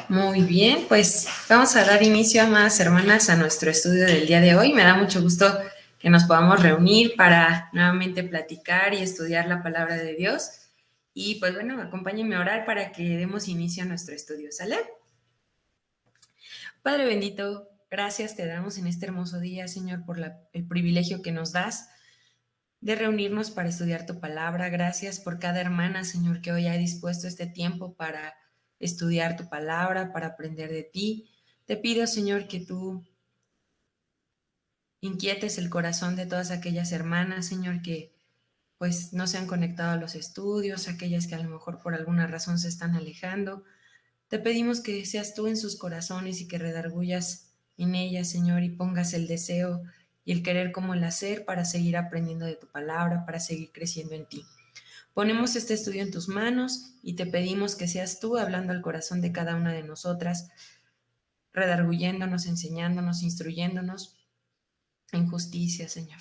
Muy bien, pues vamos a dar inicio, amadas hermanas, a nuestro estudio del día de hoy. Me da mucho gusto que nos podamos reunir para nuevamente platicar y estudiar la palabra de Dios. Y pues bueno, acompáñenme a orar para que demos inicio a nuestro estudio, ¿sale? Padre bendito, gracias te damos en este hermoso día, Señor, por el privilegio que nos das de reunirnos para estudiar tu palabra. Gracias por cada hermana, Señor, que hoy ha dispuesto este tiempo para estudiar tu palabra, para aprender de ti. Te pido, Señor, que tú inquietes el corazón de todas aquellas hermanas, Señor, que pues no se han conectado a los estudios, aquellas que a lo mejor por alguna razón se están alejando. Te pedimos que seas tú en sus corazones y que redargullas en ellas, Señor, y pongas el deseo y el querer como el hacer para seguir aprendiendo de tu palabra, para seguir creciendo en ti. Ponemos este estudio en tus manos y te pedimos que seas tú hablando al corazón de cada una de nosotras, redarguyéndonos, enseñándonos, instruyéndonos en justicia, Señor.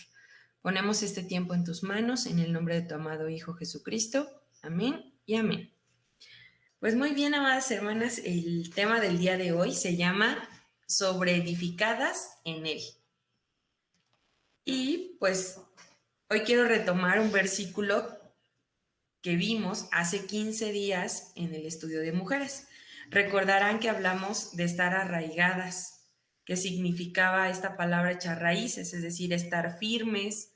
Ponemos este tiempo en tus manos en el nombre de tu amado Hijo Jesucristo. Amén y amén. Pues muy bien, amadas hermanas, el tema del día de hoy se llama Sobreedificadas en Él. Y pues hoy quiero retomar un versículo que vimos hace 15 días en el estudio de mujeres. Recordarán que hablamos de estar arraigadas, que significaba esta palabra echar raíces, es decir, estar firmes,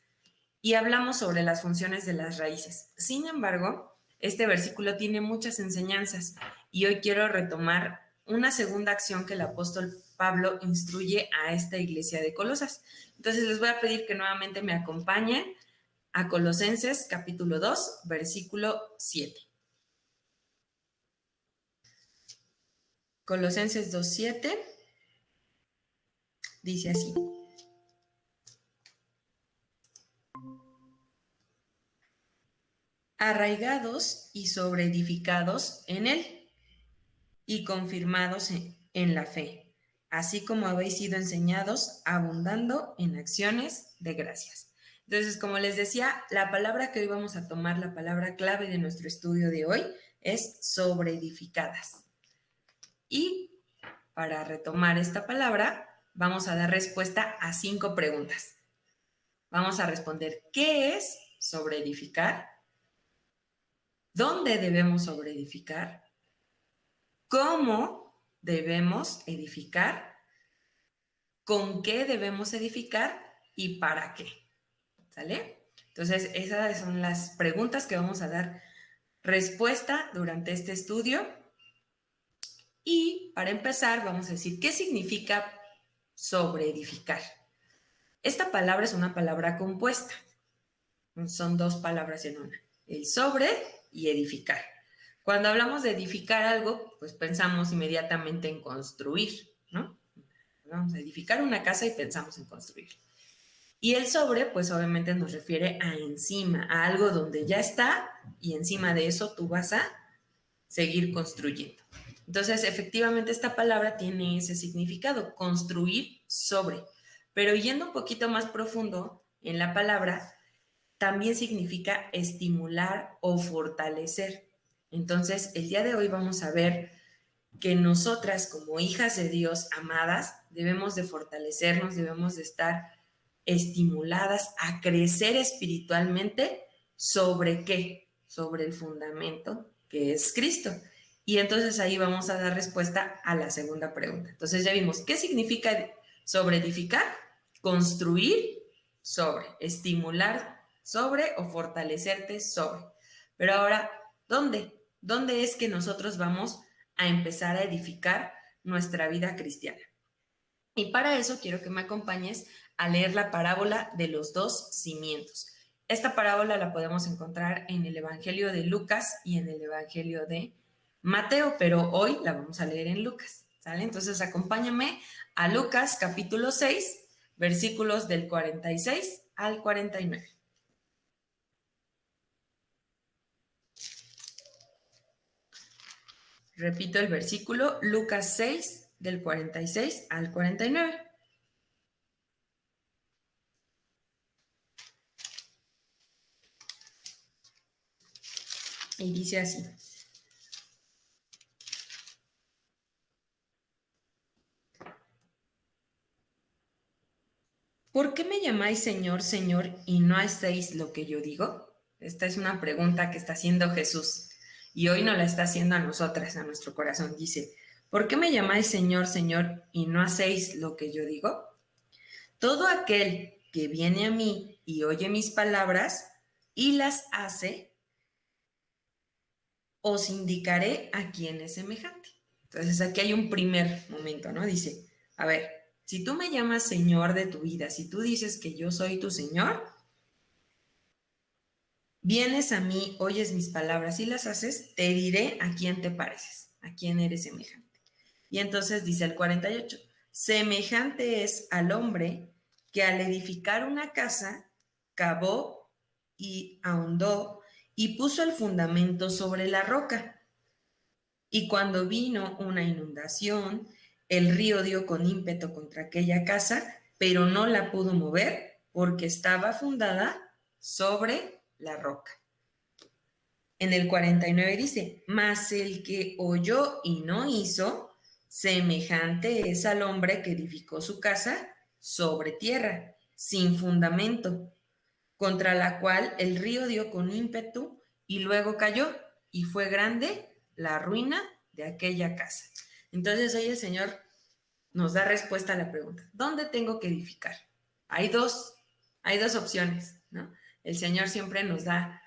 y hablamos sobre las funciones de las raíces. Sin embargo, este versículo tiene muchas enseñanzas y hoy quiero retomar una segunda acción que el apóstol Pablo instruye a esta iglesia de Colosas. Entonces les voy a pedir que nuevamente me acompañen a Colosenses capítulo 2, versículo 7. Colosenses 2:7 dice así: arraigados y sobreedificados en él y confirmados en la fe, así como habéis sido enseñados, abundando en acciones de gracias. Entonces, como les decía, la palabra que hoy vamos a tomar, la palabra clave de nuestro estudio de hoy, es sobreedificadas. Y para retomar esta palabra, vamos a dar respuesta a 5 preguntas. Vamos a responder: ¿qué es sobreedificar? ¿Dónde debemos sobreedificar? ¿Cómo debemos edificar? ¿Con qué debemos edificar? ¿Y para qué? ¿Sale? Entonces, esas son las preguntas que vamos a dar respuesta durante este estudio. Y para empezar, vamos a decir, ¿qué significa sobreedificar? Esta palabra es una palabra compuesta. Son 2 palabras en una: el sobre y edificar. Cuando hablamos de edificar algo, pues pensamos inmediatamente en construir, ¿no? Vamos a edificar una casa y pensamos en construir. Y el sobre, pues obviamente nos refiere a encima, a algo donde ya está y encima de eso tú vas a seguir construyendo. Entonces, efectivamente, esta palabra tiene ese significado: construir sobre. Pero yendo un poquito más profundo en la palabra, también significa estimular o fortalecer. Entonces, el día de hoy vamos a ver que nosotras como hijas de Dios amadas debemos de fortalecernos, debemos de estar estimuladas a crecer espiritualmente. ¿Sobre qué? Sobre el fundamento que es Cristo. Y entonces ahí vamos a dar respuesta a la segunda pregunta. Entonces ya vimos qué significa sobre edificar: construir sobre, estimular sobre o fortalecerte sobre. Pero ahora, ¿dónde? ¿Dónde es que nosotros vamos a empezar a edificar nuestra vida cristiana? Y para eso quiero que me acompañes a leer la parábola de los 2 cimientos. Esta parábola la podemos encontrar en el Evangelio de Lucas y en el Evangelio de Mateo, pero hoy la vamos a leer en Lucas, ¿sale? Entonces acompáñame a Lucas capítulo 6, versículos del 46 al 49. Repito el versículo: Lucas 6, del 46 al 49. Y dice así: ¿Por qué me llamáis Señor, Señor, y no hacéis lo que yo digo? Esta es una pregunta que está haciendo Jesús y hoy nos la está haciendo a nosotras, a nuestro corazón. Dice, ¿por qué me llamáis Señor, Señor, y no hacéis lo que yo digo? Todo aquel que viene a mí y oye mis palabras y las hace, os indicaré a quién es semejante. Entonces aquí hay un primer momento, ¿no? Dice, a ver, si tú me llamas Señor de tu vida, si tú dices que yo soy tu Señor, vienes a mí, oyes mis palabras y las haces, te diré a quién te pareces, a quién eres semejante. Y entonces dice el 48, semejante es al hombre que al edificar una casa, cavó y ahondó y puso el fundamento sobre la roca. Y cuando vino una inundación, el río dio con ímpetu contra aquella casa, pero no la pudo mover porque estaba fundada sobre la roca. En el 49 dice, mas el que oyó y no hizo, semejante es al hombre que edificó su casa sobre tierra, sin fundamento, contra la cual el río dio con ímpetu y luego cayó, y fue grande la ruina de aquella casa. Entonces hoy el Señor nos da respuesta a la pregunta, ¿dónde tengo que edificar? Hay dos opciones, ¿no? El Señor siempre nos da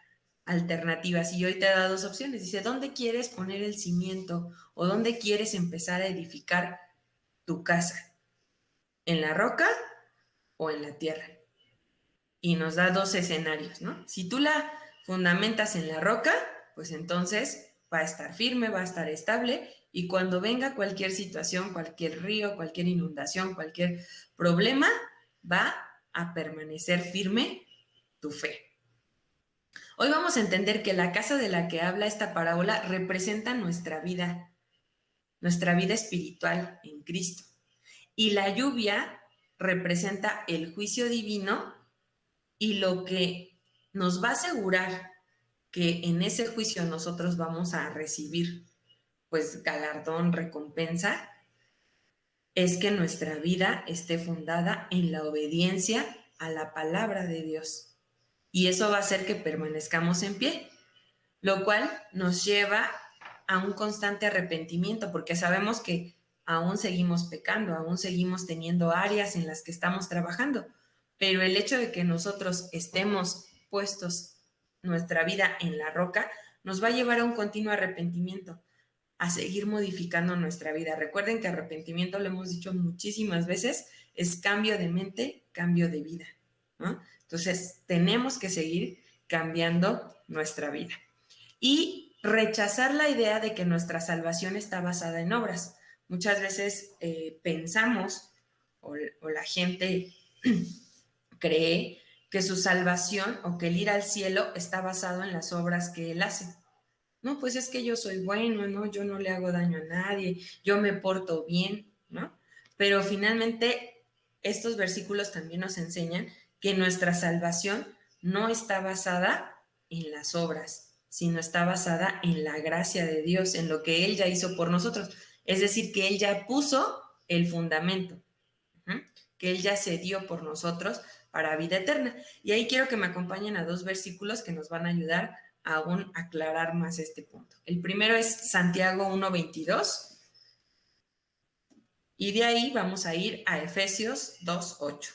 alternativas y hoy te da dos opciones. Dice, ¿dónde quieres poner el cimiento o dónde quieres empezar a edificar tu casa? ¿En la roca o en la tierra? Y nos da dos escenarios, ¿no? Si tú la fundamentas en la roca, pues entonces va a estar firme, va a estar estable y cuando venga cualquier situación, cualquier río, cualquier inundación, cualquier problema, va a permanecer firme tu fe. Hoy vamos a entender que la casa de la que habla esta parábola representa nuestra vida espiritual en Cristo. Y la lluvia representa el juicio divino y lo que nos va a asegurar que en ese juicio nosotros vamos a recibir pues galardón, recompensa, es que nuestra vida esté fundada en la obediencia a la palabra de Dios. Y eso va a hacer que permanezcamos en pie, lo cual nos lleva a un constante arrepentimiento, porque sabemos que aún seguimos pecando, aún seguimos teniendo áreas en las que estamos trabajando, pero el hecho de que nosotros estemos puestos nuestra vida en la roca nos va a llevar a un continuo arrepentimiento, a seguir modificando nuestra vida. Recuerden que arrepentimiento, lo hemos dicho muchísimas veces, es cambio de mente, cambio de vida, ¿no? Entonces, tenemos que seguir cambiando nuestra vida y rechazar la idea de que nuestra salvación está basada en obras. Muchas veces pensamos o la gente cree que su salvación o que el ir al cielo está basado en las obras que él hace. No, pues es que yo soy bueno, ¿no? Yo no le hago daño a nadie, yo me porto bien, ¿no? Pero finalmente estos versículos también nos enseñan que nuestra salvación no está basada en las obras, sino está basada en la gracia de Dios, en lo que Él ya hizo por nosotros. Es decir, que Él ya puso el fundamento, que Él ya se dio por nosotros para vida eterna. Y ahí quiero que me acompañen a dos versículos que nos van a ayudar a aún aclarar más este punto. El primero es Santiago 1:22 y de ahí vamos a ir a Efesios 2:8.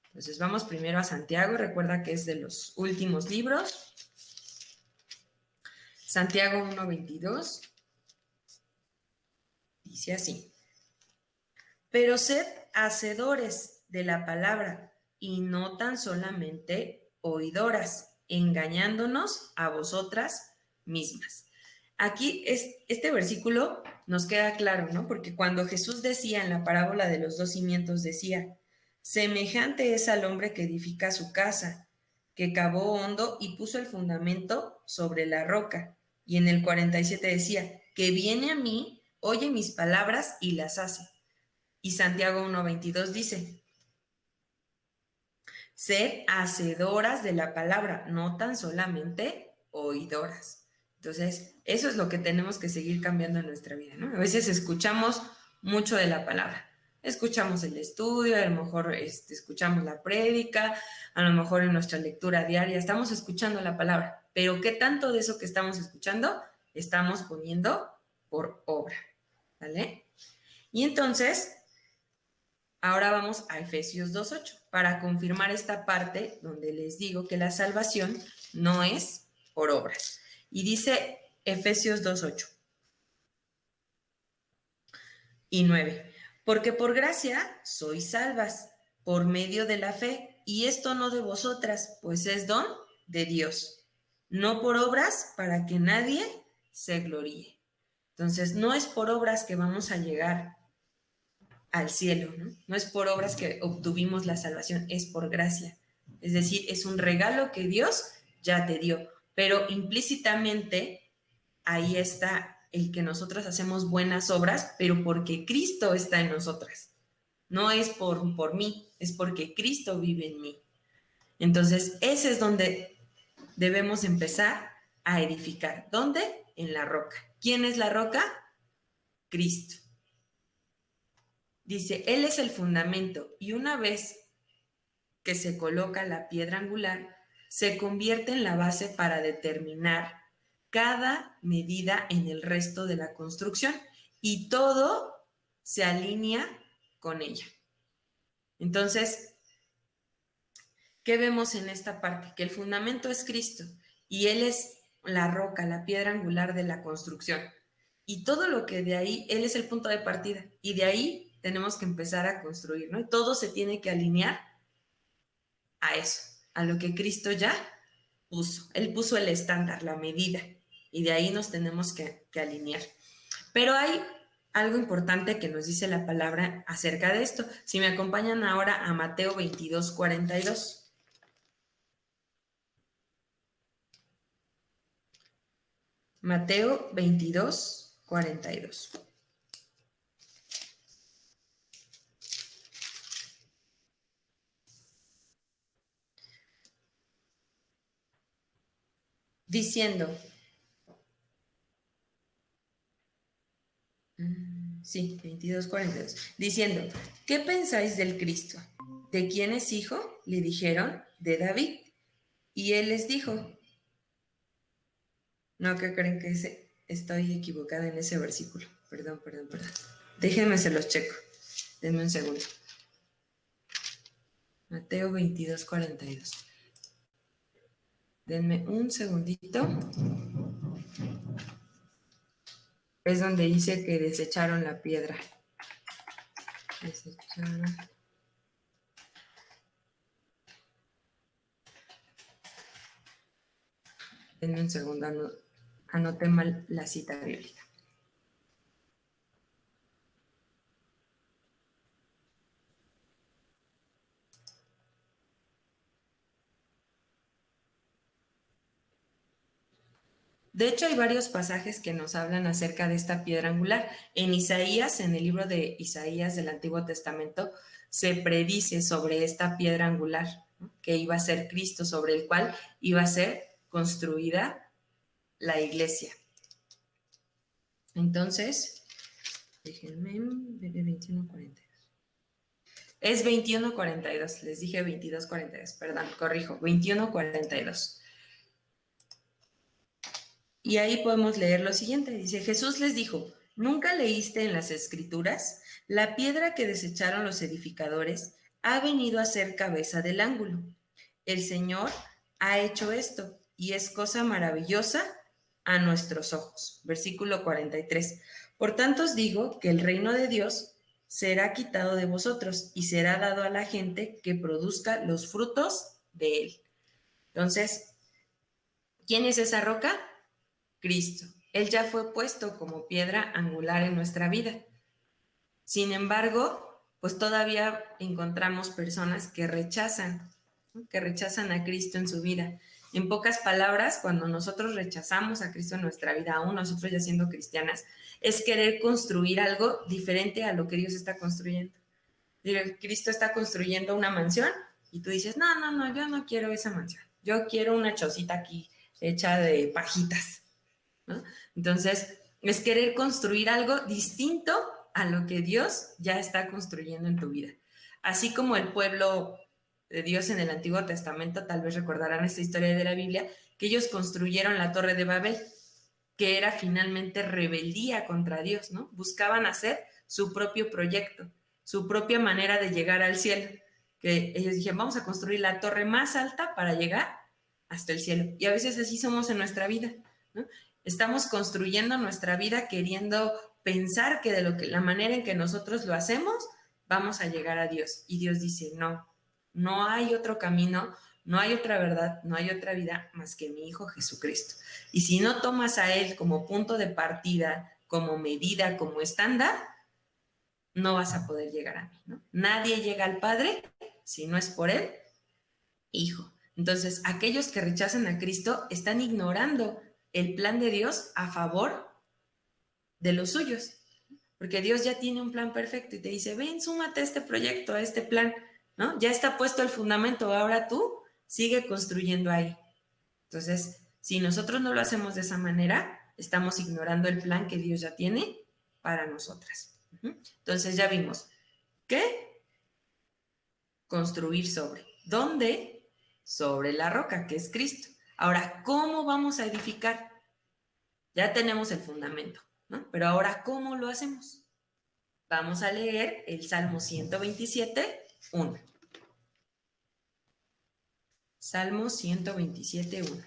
Entonces vamos primero a Santiago, recuerda que es de los últimos libros. Santiago 1:22 dice así: pero sed hacedores de la palabra y no tan solamente oidoras, engañándonos a vosotras mismas. Aquí este versículo nos queda claro, ¿no? Porque cuando Jesús decía en la parábola de los dos cimientos, decía, semejante es al hombre que edifica su casa, que cavó hondo y puso el fundamento sobre la roca. Y en el 47 decía, que viene a mí, oye mis palabras y las hace. Y Santiago 1:22 dice, sed hacedoras de la palabra, no tan solamente oidoras. Entonces, eso es lo que tenemos que seguir cambiando en nuestra vida, ¿no? A veces escuchamos mucho de la palabra, escuchamos el estudio, a lo mejor escuchamos la prédica, a lo mejor en nuestra lectura diaria estamos escuchando la palabra, pero ¿qué tanto de eso que estamos escuchando estamos poniendo por obra? ¿Vale? Y entonces, ahora vamos a Efesios 2:8 para confirmar esta parte donde les digo que la salvación no es por obras. Y dice Efesios 2:8 y 9, porque por gracia sois salvas por medio de la fe, y esto no de vosotras, pues es don de Dios, no por obras para que nadie se gloríe. Entonces, no es por obras que vamos a llegar al cielo, ¿no? No es por obras que obtuvimos la salvación, es por gracia. Es decir, es un regalo que Dios ya te dio, pero implícitamente ahí está el que nosotros hacemos buenas obras, pero porque Cristo está en nosotras. No es por mí, es porque Cristo vive en mí. Entonces, ese es donde debemos empezar a edificar. ¿Dónde? En la roca. ¿Quién es la roca? Cristo. Dice, Él es el fundamento y una vez que se coloca la piedra angular, se convierte en la base para determinar cada medida en el resto de la construcción y todo se alinea con ella. Entonces, ¿qué vemos en esta parte? Que el fundamento es Cristo y Él es la roca, la piedra angular de la construcción. Y todo lo que de ahí, Él es el punto de partida y de ahí tenemos que empezar a construir, ¿no? Y todo se tiene que alinear a eso, a lo que Cristo ya puso. Él puso el estándar, la medida, y de ahí nos tenemos que alinear. Pero hay algo importante que nos dice la palabra acerca de esto. Si me acompañan ahora a Mateo 22:42. Mateo 22:42. Diciendo, sí, 22:42, diciendo, ¿qué pensáis del Cristo? ¿De quién es hijo? Le dijeron, de David. Y él les dijo, no, ¿qué creen que estoy equivocada en ese versículo? Perdón. Déjenme se los checo. Denme un segundo. Mateo 22:42. Denme un segundito. Es donde dice que desecharon la piedra. Desecharon. Denme un segundo, anoté mal la cita bíblica. De hecho, hay varios pasajes que nos hablan acerca de esta piedra angular. En Isaías, en el libro de Isaías del Antiguo Testamento, se predice sobre esta piedra angular, ¿no? Que iba a ser Cristo, sobre el cual iba a ser construida la iglesia. Entonces, déjenme, 21:42. Es 21:42, les dije 22:42, perdón, corrijo, 21:42. Y ahí podemos leer lo siguiente. Dice, Jesús les dijo, ¿nunca leíste en las Escrituras? La piedra que desecharon los edificadores ha venido a ser cabeza del ángulo. El Señor ha hecho esto y es cosa maravillosa a nuestros ojos. Versículo 43. Por tanto os digo que el reino de Dios será quitado de vosotros y será dado a la gente que produzca los frutos de él. Entonces, ¿quién es esa roca? Cristo. Él ya fue puesto como piedra angular en nuestra vida. Sin embargo, pues todavía encontramos personas que rechazan a Cristo en su vida. En pocas palabras, cuando nosotros rechazamos a Cristo en nuestra vida, aún nosotros ya siendo cristianas, es querer construir algo diferente a lo que Dios está construyendo. Cristo está construyendo una mansión y tú dices, no, yo no quiero esa mansión. Yo quiero una chocita aquí hecha de pajitas, ¿no? Entonces, es querer construir algo distinto a lo que Dios ya está construyendo en tu vida. Así como el pueblo de Dios en el Antiguo Testamento, tal vez recordarán esta historia de la Biblia, que ellos construyeron la Torre de Babel, que era finalmente rebeldía contra Dios, ¿no? Buscaban hacer su propio proyecto, su propia manera de llegar al cielo, que ellos dijeron, vamos a construir la torre más alta para llegar hasta el cielo. Y a veces así somos en nuestra vida, ¿no? Estamos construyendo nuestra vida queriendo pensar que de la manera en que nosotros lo hacemos, vamos a llegar a Dios. Y Dios dice, no, no hay otro camino, no hay otra verdad, no hay otra vida más que mi Hijo Jesucristo. Y si no tomas a Él como punto de partida, como medida, como estándar, no vas a poder llegar a mí, ¿no? Nadie llega al Padre si no es por Él, Hijo. Entonces, aquellos que rechazan a Cristo están ignorando el plan de Dios a favor de los suyos, porque Dios ya tiene un plan perfecto y te dice, ven, súmate a este proyecto, a este plan, ¿no? Ya está puesto el fundamento, ahora tú sigue construyendo ahí. Entonces, si nosotros no lo hacemos de esa manera, estamos ignorando el plan que Dios ya tiene para nosotras. Entonces, ya vimos que construir sobre. ¿Dónde? Sobre la roca, que es Cristo. Ahora, ¿cómo vamos a edificar? Ya tenemos el fundamento, ¿no? Pero ahora, ¿cómo lo hacemos? Vamos a leer el Salmo 127, 1. Salmo 127, 1.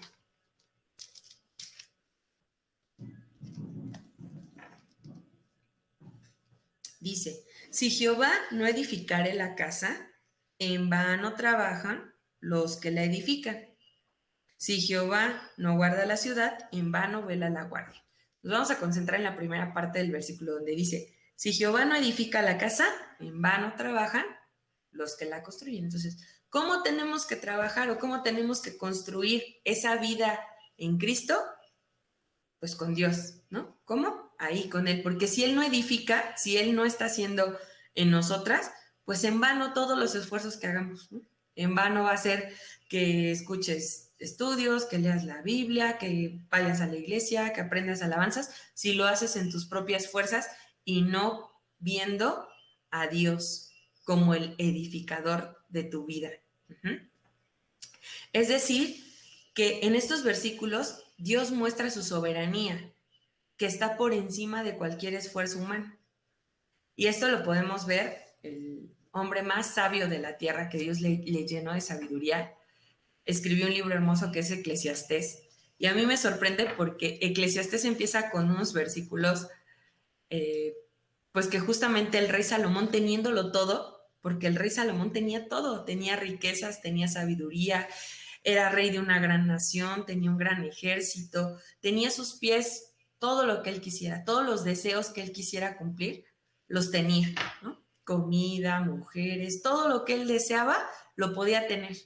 Dice, si Jehová no edificare la casa, en vano trabajan los que la edifican. Si Jehová no guarda la ciudad, en vano vela la guardia. Nos vamos a concentrar en la primera parte del versículo donde dice, si Jehová no edifica la casa, en vano trabajan los que la construyen. Entonces, ¿cómo tenemos que trabajar o cómo tenemos que construir esa vida en Cristo? Pues con Dios, ¿no? ¿Cómo? Ahí con Él, porque si Él no edifica, si Él no está haciendo en nosotras, pues en vano todos los esfuerzos que hagamos, ¿no? En vano va a ser que escuches estudios, que leas la Biblia, que vayas a la iglesia, que aprendas alabanzas, si lo haces en tus propias fuerzas y no viendo a Dios como el edificador de tu vida. Es decir, que en estos versículos Dios muestra su soberanía, que está por encima de cualquier esfuerzo humano. Y esto lo podemos ver, el hombre más sabio de la tierra, que Dios le llenó de sabiduría, escribió un libro hermoso que es Eclesiastés. Y a mí me sorprende porque Eclesiastés empieza con unos versículos, pues que justamente el rey Salomón teniéndolo todo, porque el rey Salomón tenía todo, tenía riquezas, tenía sabiduría, era rey de una gran nación, tenía un gran ejército, tenía a sus pies todo lo que él quisiera, todos los deseos que él quisiera cumplir, los tenía, ¿no? Comida, mujeres, todo lo que él deseaba, lo podía tener.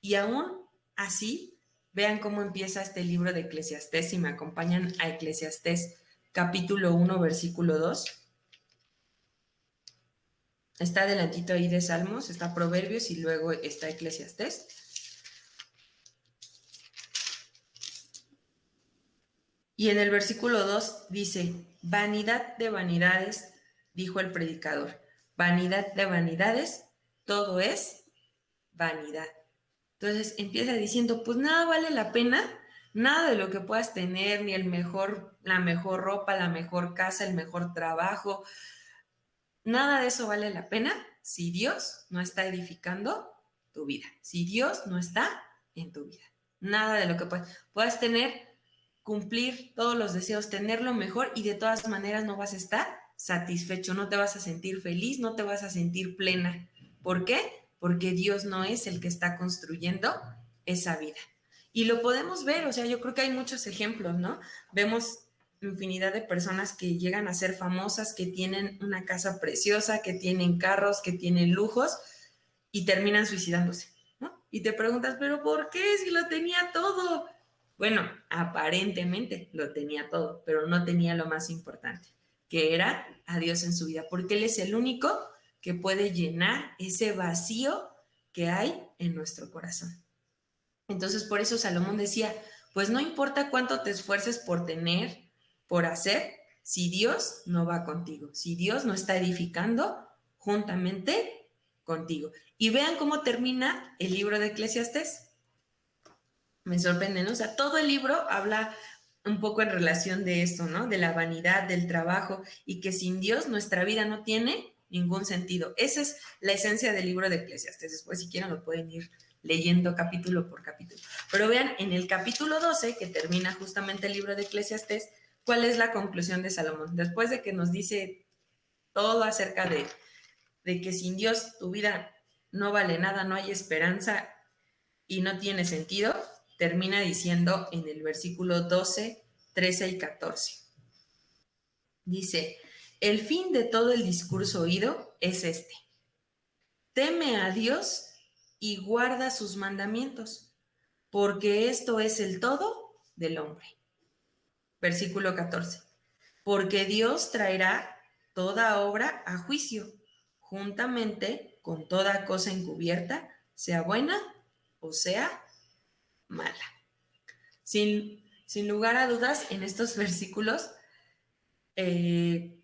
Y aún así, vean cómo empieza este libro de Eclesiastés, si me acompañan a Eclesiastés capítulo 1, versículo 2. Está adelantito ahí de Salmos, está Proverbios y luego está Eclesiastés. Y en el versículo 2 dice, vanidad de vanidades, dijo el predicador, vanidad de vanidades, todo es vanidad. Entonces empieza diciendo, pues nada vale la pena, nada de lo que puedas tener, ni la mejor ropa, la mejor casa, el mejor trabajo, nada de eso vale la pena si Dios no está edificando tu vida, si Dios no está en tu vida. Nada de lo que puedas tener, cumplir todos los deseos, tener lo mejor y de todas maneras no vas a estar satisfecho, no te vas a sentir feliz, no te vas a sentir plena. ¿Por qué? Porque Dios no es el que está construyendo esa vida. Y lo podemos ver, o sea, yo creo que hay muchos ejemplos, ¿no? Vemos infinidad de personas que llegan a ser famosas, que tienen una casa preciosa, que tienen carros, que tienen lujos y terminan suicidándose, ¿no? Y te preguntas, ¿pero por qué si lo tenía todo? Bueno, aparentemente lo tenía todo, pero no tenía lo más importante, que era a Dios en su vida, porque Él es el único que puede llenar ese vacío que hay en nuestro corazón. Entonces, por eso Salomón decía, pues no importa cuánto te esfuerces por tener, por hacer, si Dios no va contigo, si Dios no está edificando juntamente contigo. Y vean cómo termina el libro de Eclesiastés. Me sorprende, ¿no? O sea, todo el libro habla un poco en relación de esto, ¿no? De la vanidad, del trabajo, y que sin Dios nuestra vida no tiene ningún sentido. Esa es la esencia del libro de Eclesiastés. Después, si quieren, lo pueden ir leyendo capítulo por capítulo. Pero vean, en el capítulo 12, que termina justamente el libro de Eclesiastés, ¿cuál es la conclusión de Salomón? Después de que nos dice todo acerca de que sin Dios tu vida no vale nada, no hay esperanza y no tiene sentido, termina diciendo en el versículo 12, 13 y 14. Dice, el fin de todo el discurso oído es este. Teme a Dios y guarda sus mandamientos, porque esto es el todo del hombre. Versículo 14. Porque Dios traerá toda obra a juicio, juntamente con toda cosa encubierta, sea buena o sea mala. Sin lugar a dudas, en estos versículos se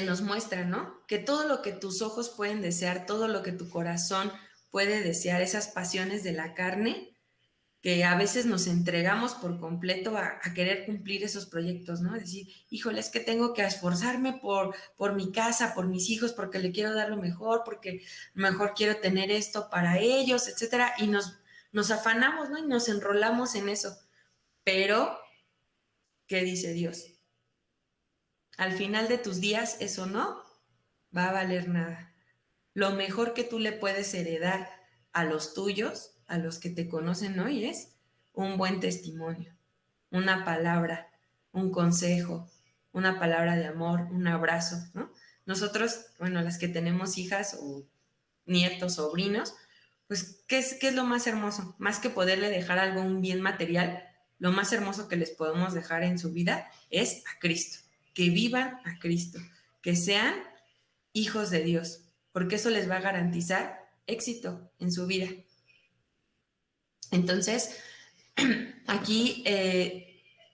nos muestra, ¿no? Que todo lo que tus ojos pueden desear, todo lo que tu corazón puede desear, esas pasiones de la carne, que a veces nos entregamos por completo a querer cumplir esos proyectos, ¿no? Decir, híjole, es que tengo que esforzarme por mi casa, por mis hijos, porque le quiero dar lo mejor, porque mejor quiero tener esto para ellos, etcétera, y nos afanamos, ¿no? Y nos enrolamos en eso. Pero, ¿qué dice Dios? Al final de tus días, eso no va a valer nada. Lo mejor que tú le puedes heredar a los tuyos, a los que te conocen hoy, es un buen testimonio, una palabra, un consejo, una palabra de amor, un abrazo, ¿no? Nosotros, bueno, las que tenemos hijas o nietos, sobrinos, pues, ¿qué es lo más hermoso? Más que poderle dejar algo, un bien material, lo más hermoso que les podemos dejar en su vida es a Cristo, que vivan a Cristo, que sean hijos de Dios, porque eso les va a garantizar éxito en su vida. Entonces, aquí,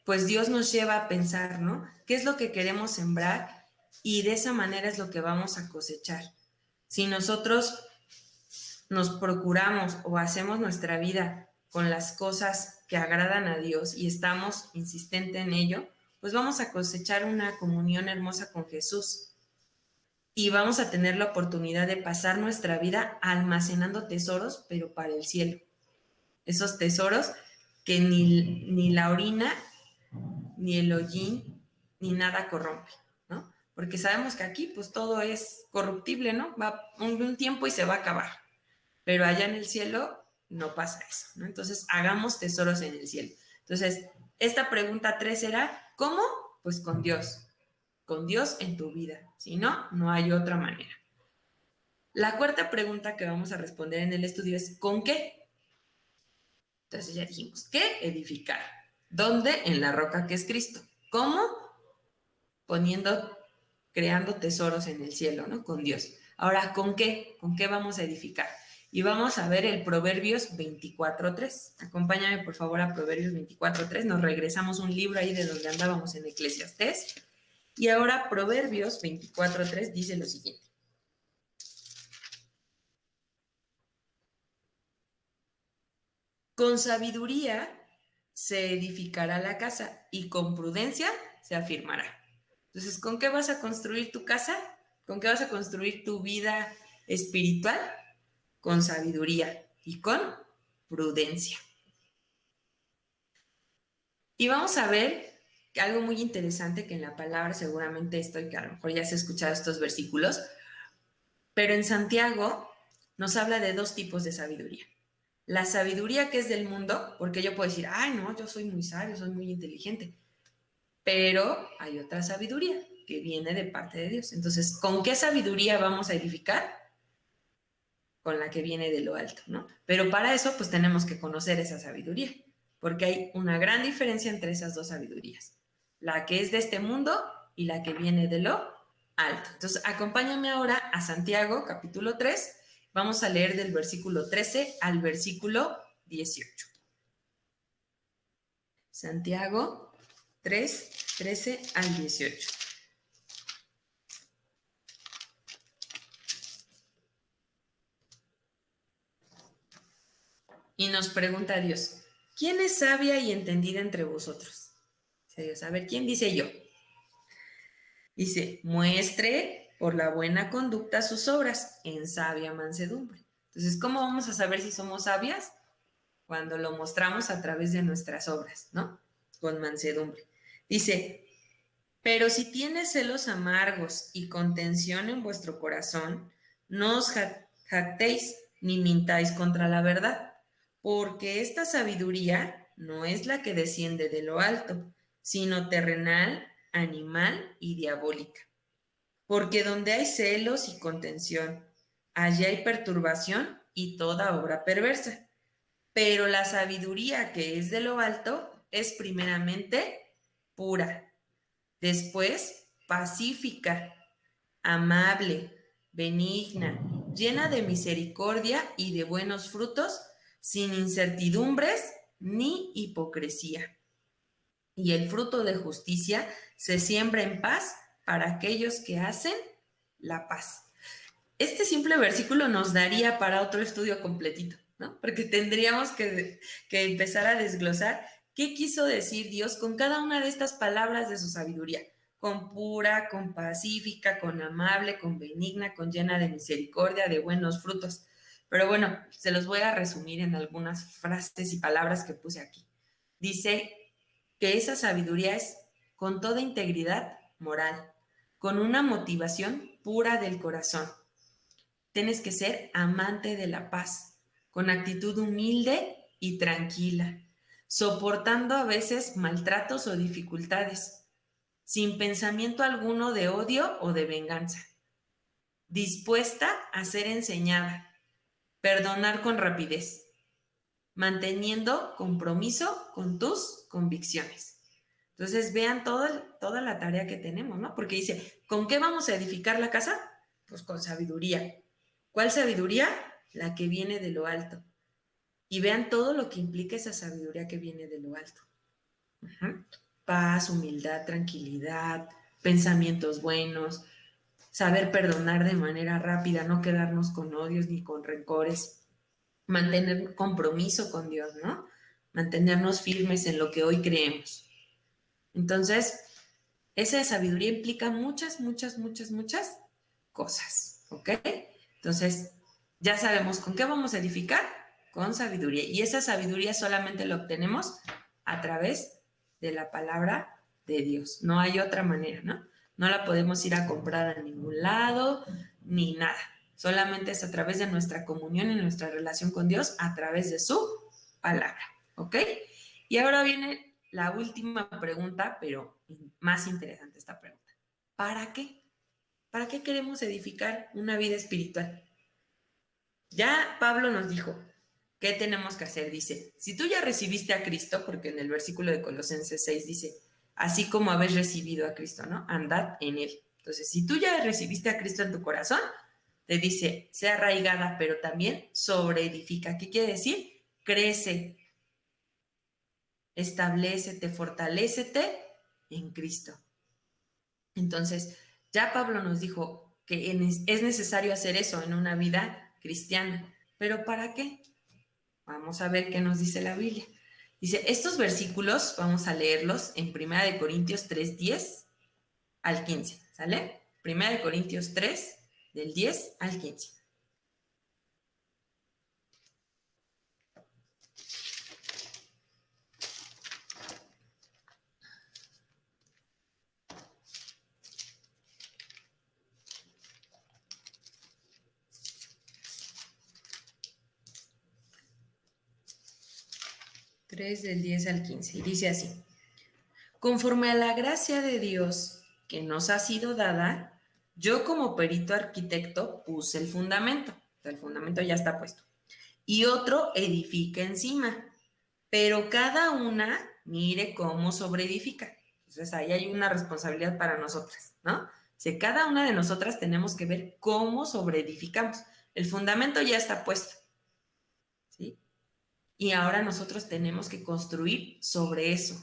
pues Dios nos lleva a pensar, ¿no? ¿Qué es lo que queremos sembrar? Y de esa manera es lo que vamos a cosechar. Si nosotros nos procuramos o hacemos nuestra vida con las cosas que agradan a Dios y estamos insistentes en ello, pues vamos a cosechar una comunión hermosa con Jesús. Y vamos a tener la oportunidad de pasar nuestra vida almacenando tesoros, pero para el cielo. Esos tesoros que ni la orina, ni el hollín, ni nada corrompe, ¿no? Porque sabemos que aquí pues todo es corruptible, ¿no? Va un tiempo y se va a acabar. Pero allá en el cielo no pasa eso, ¿no? Entonces hagamos tesoros en el cielo. Entonces, esta pregunta 3 era, ¿cómo? Pues con Dios en tu vida. Si no, no hay otra manera. La cuarta pregunta que vamos a responder en el estudio es ¿con qué? Entonces ya dijimos, ¿qué? Edificar. ¿Dónde? En la roca que es Cristo. ¿Cómo? Creando tesoros en el cielo, ¿no? Con Dios. Ahora, ¿con qué? ¿Con qué vamos a edificar? Y vamos a ver el Proverbios 24.3. Acompáñame, por favor, a Proverbios 24.3. Nos regresamos un libro ahí de donde andábamos en Eclesiastés. Y ahora Proverbios 24.3 dice lo siguiente. Con sabiduría se edificará la casa y con prudencia se afirmará. Entonces, ¿con qué vas a construir tu casa? ¿Con qué vas a construir tu vida espiritual? Con sabiduría y con prudencia. Y vamos a ver algo muy interesante que en la palabra seguramente que a lo mejor ya se ha escuchado estos versículos, pero en Santiago nos habla de dos tipos de sabiduría. La sabiduría que es del mundo, porque yo puedo decir, ay, no, yo soy muy sabio, soy muy inteligente, pero hay otra sabiduría que viene de parte de Dios. Entonces, ¿con qué sabiduría vamos a edificar? Con la que viene de lo alto, ¿no? Pero para eso, pues tenemos que conocer esa sabiduría, porque hay una gran diferencia entre esas dos sabidurías, la que es de este mundo y la que viene de lo alto. Entonces, acompáñame ahora a Santiago, capítulo 3, vamos a leer del versículo 13 al versículo 18. Santiago 3, 13 al 18. Y nos pregunta Dios, ¿quién es sabia y entendida entre vosotros? Dice Dios, a ver, ¿quién dice yo? Dice, muestre por la buena conducta sus obras en sabia mansedumbre. Entonces, ¿cómo vamos a saber si somos sabias? Cuando lo mostramos a través de nuestras obras, ¿no? Con mansedumbre. Dice, pero si tienes celos amargos y contención en vuestro corazón, no os jactéis ni mintáis contra la verdad, porque esta sabiduría no es la que desciende de lo alto, sino terrenal, animal y diabólica. Porque donde hay celos y contención, allí hay perturbación y toda obra perversa. Pero la sabiduría que es de lo alto es primeramente pura, después pacífica, amable, benigna, llena de misericordia y de buenos frutos, sin incertidumbres ni hipocresía. Y el fruto de justicia se siembra en paz para aquellos que hacen la paz. Este simple versículo nos daría para otro estudio completito, ¿no? Porque tendríamos que empezar a desglosar qué quiso decir Dios con cada una de estas palabras de su sabiduría. Con pura, con pacífica, con amable, con benigna, con llena de misericordia, de buenos frutos. Pero bueno, se los voy a resumir en algunas frases y palabras que puse aquí. Dice que esa sabiduría es con toda integridad moral, con una motivación pura del corazón. Tienes que ser amante de la paz, con actitud humilde y tranquila, soportando a veces maltratos o dificultades, sin pensamiento alguno de odio o de venganza, dispuesta a ser enseñada, perdonar con rapidez, manteniendo compromiso con tus convicciones. Entonces vean toda la tarea que tenemos, ¿no? Porque dice, ¿con qué vamos a edificar la casa? Pues con sabiduría. ¿Cuál sabiduría? La que viene de lo alto. Y vean todo lo que implica esa sabiduría que viene de lo alto. Uh-huh. Paz, humildad, tranquilidad, pensamientos buenos, saber perdonar de manera rápida, no quedarnos con odios ni con rencores, mantener compromiso con Dios, ¿no? Mantenernos firmes en lo que hoy creemos. Entonces, esa sabiduría implica muchas cosas, ¿ok? Entonces, ya sabemos con qué vamos a edificar, con sabiduría. Y esa sabiduría solamente la obtenemos a través de la palabra de Dios. No hay otra manera, ¿no? No la podemos ir a comprar a ningún lado, ni nada. Solamente es a través de nuestra comunión y nuestra relación con Dios, a través de su palabra, ¿ok? Y ahora viene la última pregunta, pero más interesante esta pregunta. ¿Para qué? ¿Para qué queremos edificar una vida espiritual? Ya Pablo nos dijo, ¿qué tenemos que hacer? Dice, si tú ya recibiste a Cristo, porque en el versículo de Colosenses 6 dice, así como habéis recibido a Cristo, ¿no? Andad en él. Entonces, si tú ya recibiste a Cristo en tu corazón, te dice, sea arraigada, pero también sobreedifica. ¿Qué quiere decir? Crece, establécete, fortalécete en Cristo. Entonces, ya Pablo nos dijo que es necesario hacer eso en una vida cristiana. ¿Pero para qué? Vamos a ver qué nos dice la Biblia. Dice, estos versículos vamos a leerlos en 1 Corintios 3, 10 al 15, ¿sale? 1 Corintios 3, del 10 al 15. Del 10 al 15. Y dice así, conforme a la gracia de Dios que nos ha sido dada, yo como perito arquitecto puse el fundamento. O sea, el fundamento ya está puesto. Y otro edifica encima. Pero cada una mire cómo sobreedifica. Entonces ahí hay una responsabilidad para nosotras, ¿no? Si cada una de nosotras tenemos que ver cómo sobreedificamos. El fundamento ya está puesto, ¿sí? Y ahora nosotros tenemos que construir sobre eso.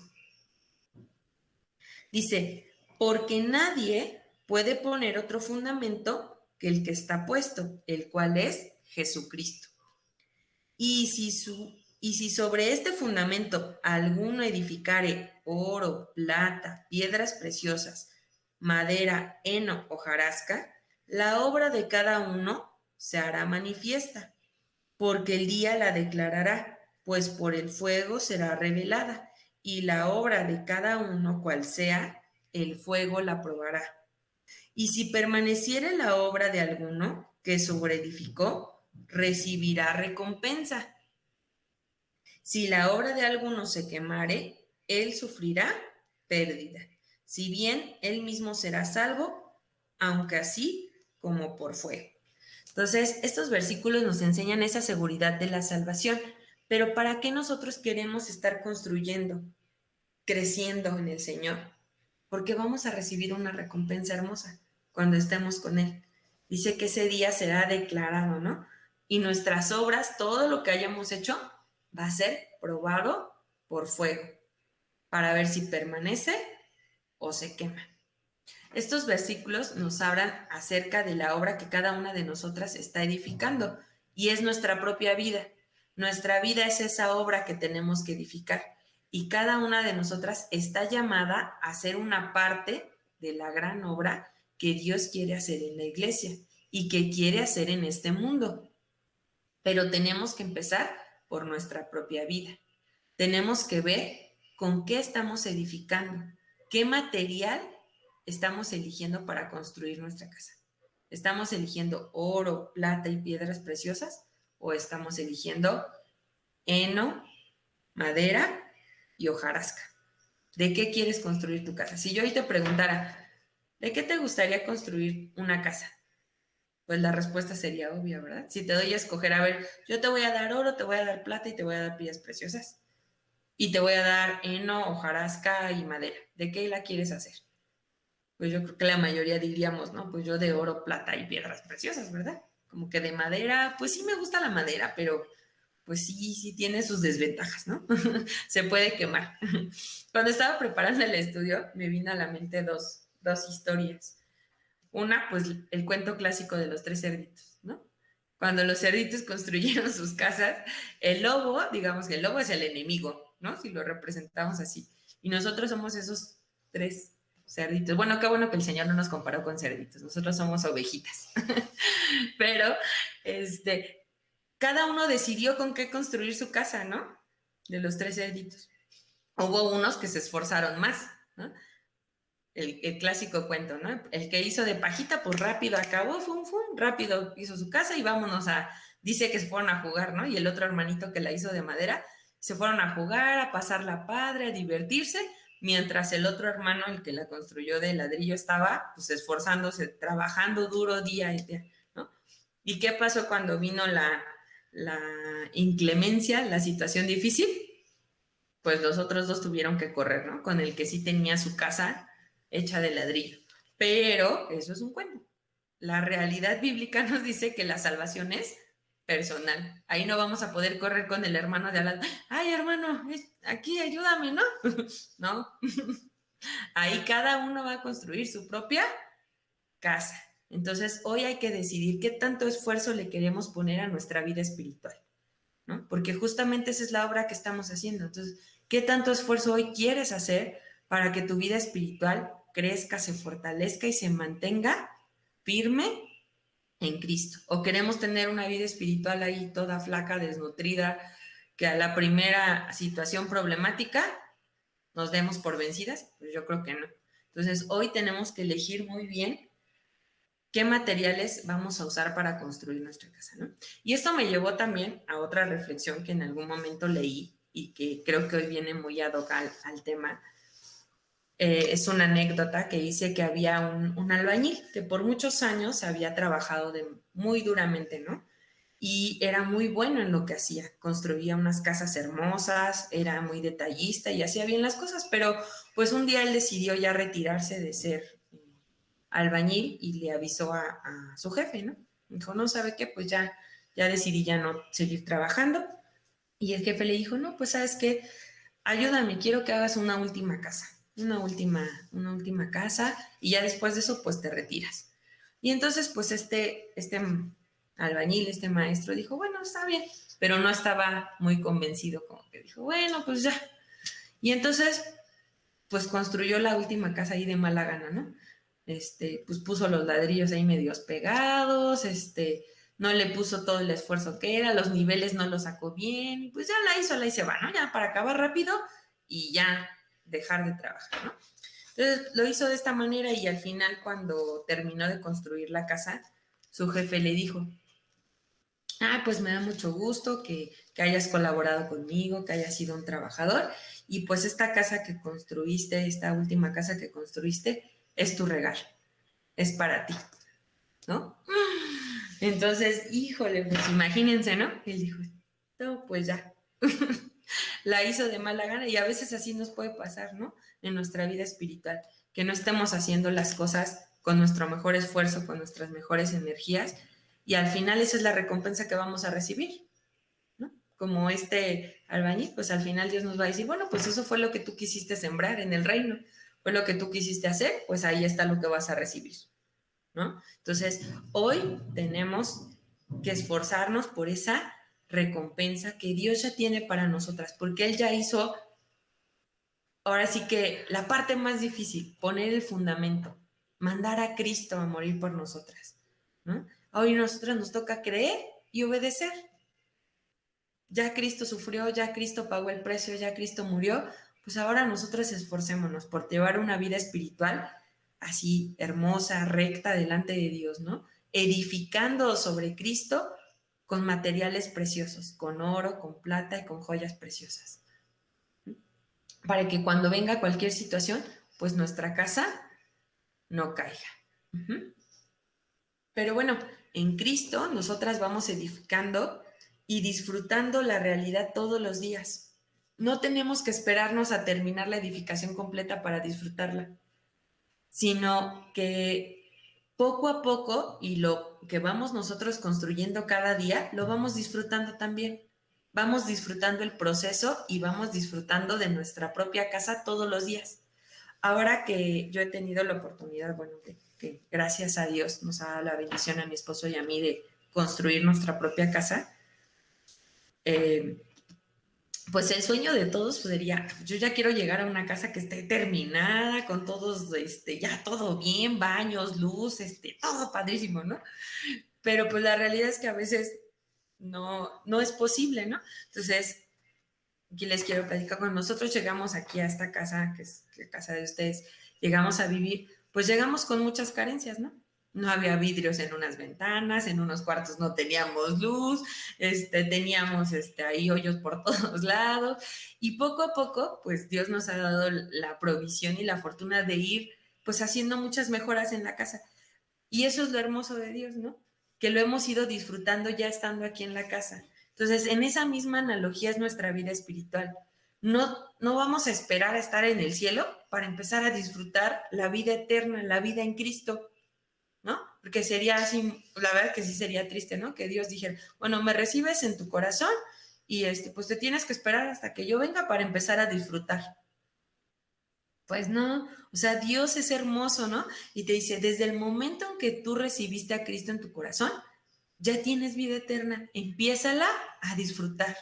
Dice, porque nadie puede poner otro fundamento que el que está puesto, el cual es Jesucristo. Y si sobre este fundamento alguno edificare oro, plata, piedras preciosas, madera, heno, hojarasca, la obra de cada uno se hará manifiesta, porque el día la declarará, pues por el fuego será revelada, y la obra de cada uno, cual sea, el fuego la probará. Y si permaneciere la obra de alguno que sobreedificó, recibirá recompensa. Si la obra de alguno se quemare, él sufrirá pérdida. Si bien él mismo será salvo, aunque así como por fuego. Entonces, estos versículos nos enseñan esa seguridad de la salvación. Pero ¿para qué nosotros queremos estar construyendo, creciendo en el Señor? Porque vamos a recibir una recompensa hermosa cuando estemos con Él. Dice que ese día será declarado, ¿no? Y nuestras obras, todo lo que hayamos hecho, va a ser probado por fuego para ver si permanece o se quema. Estos versículos nos hablan acerca de la obra que cada una de nosotras está edificando y es nuestra propia vida. Nuestra vida es esa obra que tenemos que edificar y cada una de nosotras está llamada a ser una parte de la gran obra que Dios quiere hacer en la iglesia y que quiere hacer en este mundo. Pero tenemos que empezar por nuestra propia vida. Tenemos que ver con qué estamos edificando, qué material estamos eligiendo para construir nuestra casa. ¿Estamos eligiendo oro, plata y piedras preciosas? ¿O estamos eligiendo heno, madera y hojarasca? ¿De qué quieres construir tu casa? Si yo hoy te preguntara, ¿de qué te gustaría construir una casa? Pues la respuesta sería obvia, ¿verdad? Si te doy a escoger, a ver, yo te voy a dar oro, te voy a dar plata y te voy a dar piedras preciosas. Y te voy a dar heno, hojarasca y madera. ¿De qué la quieres hacer? Pues yo creo que la mayoría diríamos, ¿no? Pues yo de oro, plata y piedras preciosas, ¿verdad? Como que de madera, pues sí me gusta la madera, pero pues sí, sí tiene sus desventajas, ¿no? Se puede quemar. Cuando estaba preparando el estudio, me vino a la mente dos historias. Una, pues el cuento clásico de los tres cerditos, ¿no? Cuando los cerditos construyeron sus casas, el lobo, digamos que el lobo es el enemigo, ¿no? Si lo representamos así. Y nosotros somos esos tres cerditos. Bueno, qué bueno que el Señor no nos comparó con cerditos. Nosotros somos ovejitas. Pero, cada uno decidió con qué construir su casa, ¿no? De los tres cerditos. Hubo unos que se esforzaron más, ¿no? El clásico cuento, ¿no? El que hizo de pajita, pues rápido acabó, rápido hizo su casa y vámonos dice que se fueron a jugar, ¿no? Y el otro hermanito que la hizo de madera, se fueron a jugar, a pasar la padre, a divertirse, mientras el otro hermano, el que la construyó de ladrillo, estaba pues esforzándose, trabajando duro día y día, ¿no? ¿Y qué pasó cuando vino la inclemencia, la situación difícil? Pues los otros dos tuvieron que correr, ¿no? Con el que sí tenía su casa hecha de ladrillo. Pero eso es un cuento. La realidad bíblica nos dice que la salvación es personal. Ahí no vamos a poder correr con el hermano de al lado. Ay, hermano, aquí ayúdame, ¿no? No. Ahí cada uno va a construir su propia casa. Entonces, hoy hay que decidir qué tanto esfuerzo le queremos poner a nuestra vida espiritual, ¿no? Porque justamente esa es la obra que estamos haciendo. Entonces, ¿qué tanto esfuerzo hoy quieres hacer para que tu vida espiritual crezca, se fortalezca y se mantenga firme en Cristo? ¿O queremos tener una vida espiritual ahí toda flaca, desnutrida, que a la primera situación problemática nos demos por vencidas? Pues yo creo que no. Entonces, hoy tenemos que elegir muy bien qué materiales vamos a usar para construir nuestra casa, ¿no? Y esto me llevó también a otra reflexión que en algún momento leí y que creo que hoy viene muy ad hoc al tema. Es una anécdota que dice que había un albañil que por muchos años había trabajado muy duramente, ¿no? Y era muy bueno en lo que hacía. Construía unas casas hermosas, era muy detallista y hacía bien las cosas, pero pues un día él decidió ya retirarse de ser albañil y le avisó a su jefe, ¿no? Dijo, no, ¿sabe qué? Pues ya decidí ya no seguir trabajando. Y el jefe le dijo, no, pues sabes qué, ayúdame, quiero que hagas una última casa. una última casa y ya después de eso pues te retiras. Y entonces pues este albañil, este maestro dijo, bueno, está bien, pero no estaba muy convencido, como que dijo, bueno, pues ya. Y entonces pues construyó la última casa ahí de mala gana, ¿no? Pues puso los ladrillos ahí medios pegados, no le puso todo el esfuerzo que era, los niveles no los sacó bien, y pues ya la hizo, va, ¿no? Ya para acabar rápido y ya dejar de trabajar, ¿no? Entonces lo hizo de esta manera y al final cuando terminó de construir la casa, su jefe le dijo, pues me da mucho gusto que hayas colaborado conmigo, que hayas sido un trabajador y pues esta casa que construiste, esta última casa que construiste, es tu regalo, es para ti, ¿no? Entonces, híjole, pues imagínense, ¿no? Él dijo, no, pues ya, la hizo de mala gana y a veces así nos puede pasar, ¿no? En nuestra vida espiritual, que no estemos haciendo las cosas con nuestro mejor esfuerzo, con nuestras mejores energías y al final esa es la recompensa que vamos a recibir, ¿no? Como este albañil, pues al final Dios nos va a decir, bueno, pues eso fue lo que tú quisiste sembrar en el reino, fue lo que tú quisiste hacer, pues ahí está lo que vas a recibir, ¿no? Entonces, hoy tenemos que esforzarnos por esa recompensa que Dios ya tiene para nosotras, porque Él ya hizo, ahora sí que la parte más difícil, poner el fundamento, mandar a Cristo a morir por nosotras, ¿no? Hoy a nosotras nos toca creer y obedecer. Ya Cristo sufrió, ya Cristo pagó el precio, ya Cristo murió, pues ahora nosotros esforcémonos por llevar una vida espiritual así hermosa, recta delante de Dios, ¿no? Edificando sobre Cristo con materiales preciosos, con oro, con plata y con joyas preciosas, para que cuando venga cualquier situación, pues nuestra casa no caiga. Pero bueno, en Cristo nosotras vamos edificando y disfrutando la realidad todos los días. No tenemos que esperarnos a terminar la edificación completa para disfrutarla, sino que poco a poco y lo que vamos nosotros construyendo cada día, lo vamos disfrutando también. Vamos disfrutando el proceso y vamos disfrutando de nuestra propia casa todos los días. Ahora que yo he tenido la oportunidad, bueno, que gracias a Dios nos ha dado la bendición a mi esposo y a mí de construir nuestra propia casa, eh, pues el sueño de todos sería, yo ya quiero llegar a una casa que esté terminada, con todos, ya todo bien, baños, luz, todo padrísimo, ¿no? Pero pues la realidad es que a veces no es posible, ¿no? Entonces, aquí les quiero platicar, cuando nosotros llegamos aquí a esta casa, que es la casa de ustedes, llegamos a vivir, pues llegamos con muchas carencias, ¿no? No había vidrios en unas ventanas, en unos cuartos no teníamos luz, teníamos ahí hoyos por todos lados y poco a poco, pues Dios nos ha dado la provisión y la fortuna de ir pues haciendo muchas mejoras en la casa. Y eso es lo hermoso de Dios, ¿no? Que lo hemos ido disfrutando ya estando aquí en la casa. Entonces, en esa misma analogía es nuestra vida espiritual. No vamos a esperar a estar en el cielo para empezar a disfrutar la vida eterna, la vida en Cristo, ¿no? Porque sería así, la verdad que sí sería triste, ¿no? Que Dios dijera, bueno, me recibes en tu corazón y pues te tienes que esperar hasta que yo venga para empezar a disfrutar. Pues no, o sea, Dios es hermoso, ¿no? Y te dice, desde el momento en que tú recibiste a Cristo en tu corazón, ya tienes vida eterna, empiézala a disfrutar,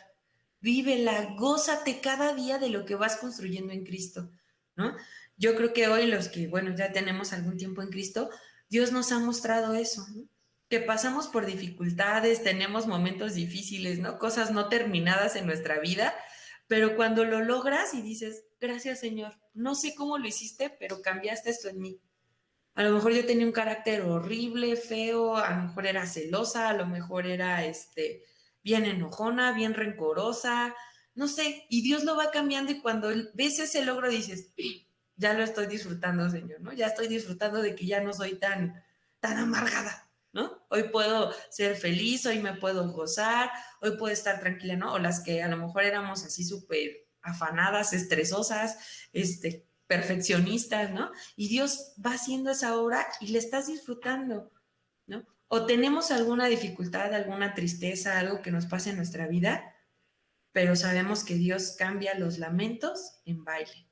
vívela, gózate cada día de lo que vas construyendo en Cristo, ¿no? Yo creo que hoy los que, bueno, ya tenemos algún tiempo en Cristo, Dios nos ha mostrado eso, ¿no? Que pasamos por dificultades, tenemos momentos difíciles, ¿no? Cosas no terminadas en nuestra vida, pero cuando lo logras y dices, gracias Señor, no sé cómo lo hiciste, pero cambiaste esto en mí. A lo mejor yo tenía un carácter horrible, feo, a lo mejor era celosa, a lo mejor era bien enojona, bien rencorosa, no sé, y Dios lo va cambiando y cuando ves ese logro dices, ya lo estoy disfrutando, Señor, ¿no? Ya estoy disfrutando de que ya no soy tan amargada, ¿no? Hoy puedo ser feliz, hoy me puedo gozar, hoy puedo estar tranquila, ¿no? O las que a lo mejor éramos así súper afanadas, estresosas, perfeccionistas, ¿no? Y Dios va haciendo esa obra y le estás disfrutando, ¿no? O tenemos alguna dificultad, alguna tristeza, algo que nos pase en nuestra vida, pero sabemos que Dios cambia los lamentos en baile,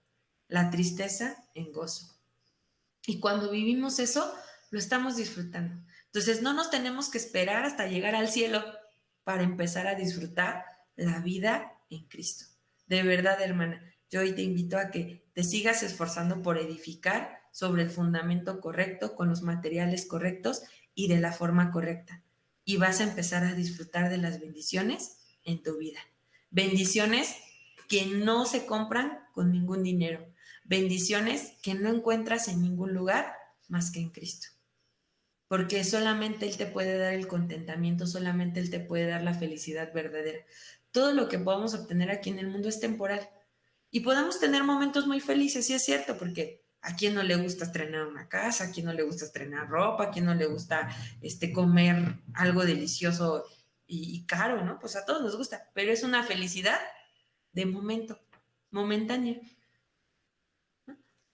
la tristeza en gozo. Y cuando vivimos eso, lo estamos disfrutando. Entonces no nos tenemos que esperar hasta llegar al cielo para empezar a disfrutar la vida en Cristo. De verdad, hermana, yo hoy te invito a que te sigas esforzando por edificar sobre el fundamento correcto, con los materiales correctos y de la forma correcta. Y vas a empezar a disfrutar de las bendiciones en tu vida. Bendiciones que no se compran con ningún dinero. Bendiciones que no encuentras en ningún lugar más que en Cristo. Porque solamente Él te puede dar el contentamiento, solamente Él te puede dar la felicidad verdadera. Todo lo que podamos obtener aquí en el mundo es temporal. Y podemos tener momentos muy felices, sí es cierto, porque a quién no le gusta estrenar una casa, a quién no le gusta estrenar ropa, a quién no le gusta comer algo delicioso y caro, ¿no? Pues a todos nos gusta, pero es una felicidad de momento, momentánea.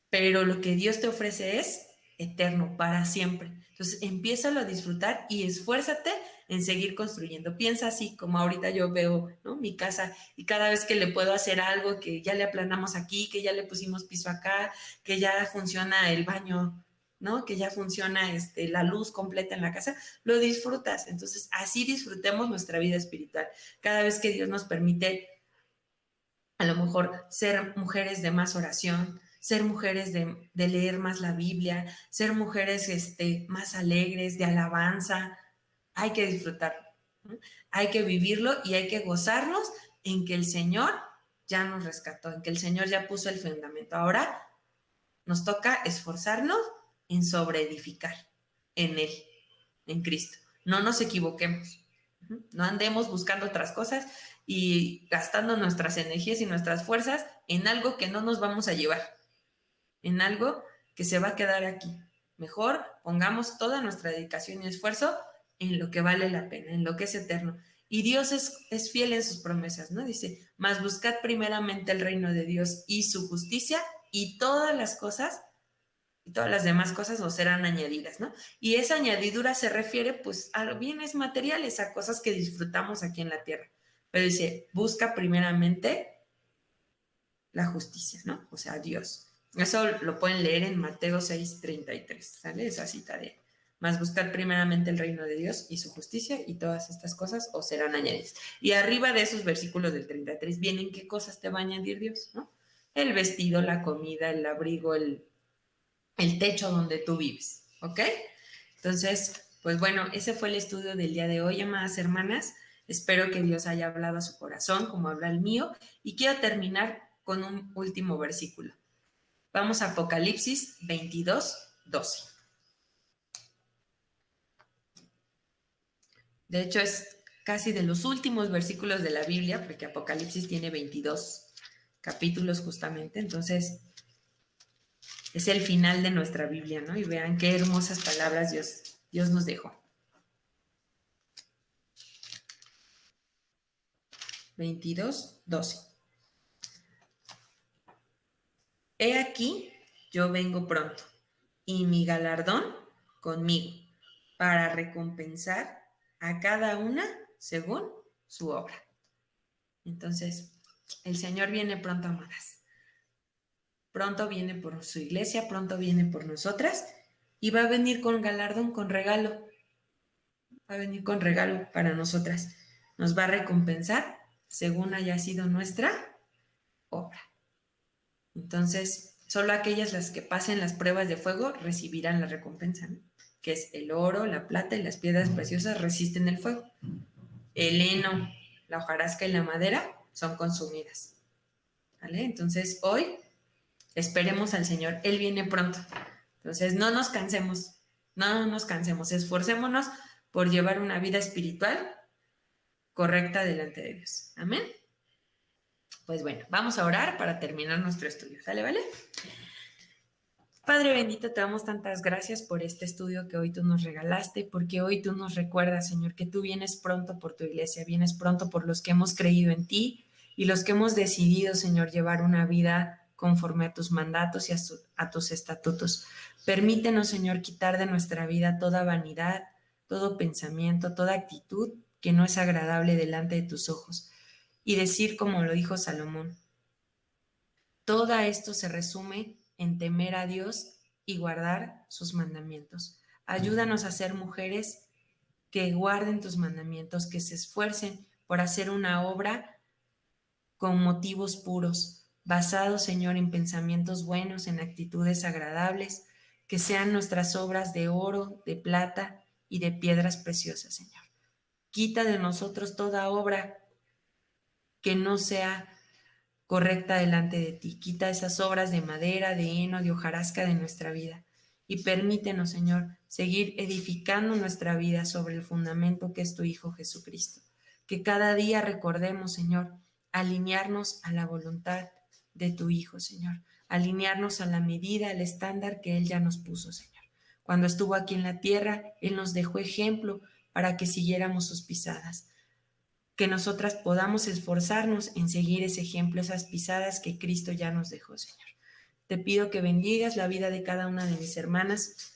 Pero lo que Dios te ofrece es eterno, para siempre. Entonces, empiézalo a disfrutar y esfuérzate en seguir construyendo. Piensa así, como ahorita yo veo, ¿no?, mi casa, y cada vez que le puedo hacer algo, que ya le aplanamos aquí, que ya le pusimos piso acá, que ya funciona el baño, ¿no?, que ya funciona la luz completa en la casa, lo disfrutas. Entonces, así disfrutemos nuestra vida espiritual. Cada vez que Dios nos permite, a lo mejor, ser mujeres de más oración, ser mujeres de leer más la Biblia, ser mujeres más alegres, de alabanza. Hay que disfrutarlo, ¿no? Hay que vivirlo y hay que gozarnos en que el Señor ya nos rescató, en que el Señor ya puso el fundamento. Ahora nos toca esforzarnos en sobreedificar en Él, en Cristo. No nos equivoquemos. No andemos buscando otras cosas y gastando nuestras energías y nuestras fuerzas en algo que no nos vamos a llevar, en algo que se va a quedar aquí. Mejor pongamos toda nuestra dedicación y esfuerzo en lo que vale la pena, en lo que es eterno. Y Dios es fiel en sus promesas, ¿no? Dice, mas buscad primeramente el reino de Dios y su justicia, y todas las cosas y todas las demás cosas os serán añadidas, ¿no? Y esa añadidura se refiere pues a bienes materiales, a cosas que disfrutamos aquí en la tierra. Pero dice, busca primeramente la justicia, ¿no? O sea, Dios. Eso lo pueden leer en Mateo 6:33, ¿sale? Esa cita de, más buscar primeramente el reino de Dios y su justicia, y todas estas cosas os serán añadidas. Y arriba de esos versículos del 33 vienen qué cosas te va a añadir Dios, ¿no? El vestido, la comida, el abrigo, el techo donde tú vives, ¿ok? Entonces, pues bueno, ese fue el estudio del día de hoy, amadas hermanas. Espero que Dios haya hablado a su corazón como habla el mío, y quiero terminar con un último versículo. Vamos a Apocalipsis 22:12. De hecho, es casi de los últimos versículos de la Biblia, porque Apocalipsis tiene 22 capítulos justamente, entonces es el final de nuestra Biblia, ¿no? Y vean qué hermosas palabras Dios nos dejó. 22:12. He aquí, yo vengo pronto, y mi galardón conmigo, para recompensar a cada una según su obra. Entonces, el Señor viene pronto, amadas. Pronto viene por su iglesia, pronto viene por nosotras, y va a venir con galardón, con regalo. Va a venir con regalo para nosotras. Nos va a recompensar según haya sido nuestra obra. Entonces, solo aquellas las que pasen las pruebas de fuego recibirán la recompensa, ¿no? Que es el oro, la plata y las piedras preciosas resisten el fuego. El heno, la hojarasca y la madera son consumidas, ¿vale? Entonces, hoy esperemos al Señor. Él viene pronto. Entonces, no nos cansemos, esforcémonos por llevar una vida espiritual correcta delante de Dios. Amén. Pues bueno, vamos a orar para terminar nuestro estudio. ¿Sale, vale? Padre bendito, te damos tantas gracias por este estudio que hoy tú nos regalaste, porque hoy tú nos recuerdas, Señor, que tú vienes pronto por tu iglesia, vienes pronto por los que hemos creído en ti y los que hemos decidido, Señor, llevar una vida conforme a tus mandatos y a tus estatutos. Permítenos, Señor, quitar de nuestra vida toda vanidad, todo pensamiento, toda actitud que no es agradable delante de tus ojos, y decir como lo dijo Salomón: Todo esto se resume en temer a Dios y guardar sus mandamientos. Ayúdanos a ser mujeres que guarden tus mandamientos, que se esfuercen por hacer una obra con motivos puros, basados, Señor, en pensamientos buenos, en actitudes agradables, que sean nuestras obras de oro, de plata y de piedras preciosas, Señor. Quita de nosotros toda obra que no sea correcta delante de ti. Quita esas obras de madera, de heno, de hojarasca de nuestra vida. Y permítenos, Señor, seguir edificando nuestra vida sobre el fundamento que es tu Hijo Jesucristo. Que cada día recordemos, Señor, alinearnos a la voluntad de tu Hijo, Señor. Alinearnos a la medida, al estándar que Él ya nos puso, Señor. Cuando estuvo aquí en la tierra, Él nos dejó ejemplo para que siguiéramos sus pisadas. Que nosotras podamos esforzarnos en seguir ese ejemplo, esas pisadas que Cristo ya nos dejó, Señor. Te pido que bendigas la vida de cada una de mis hermanas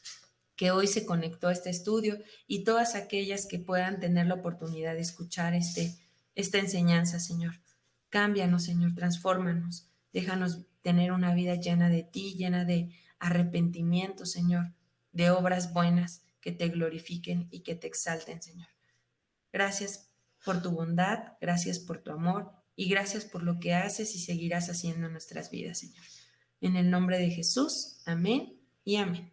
que hoy se conectó a este estudio y todas aquellas que puedan tener la oportunidad de escuchar esta enseñanza, Señor. Cámbianos, Señor, transfórmanos. Déjanos tener una vida llena de ti, llena de arrepentimiento, Señor, de obras buenas que te glorifiquen y que te exalten, Señor. Gracias por tu bondad, gracias por tu amor y gracias por lo que haces y seguirás haciendo en nuestras vidas, Señor. En el nombre de Jesús, amén y amén.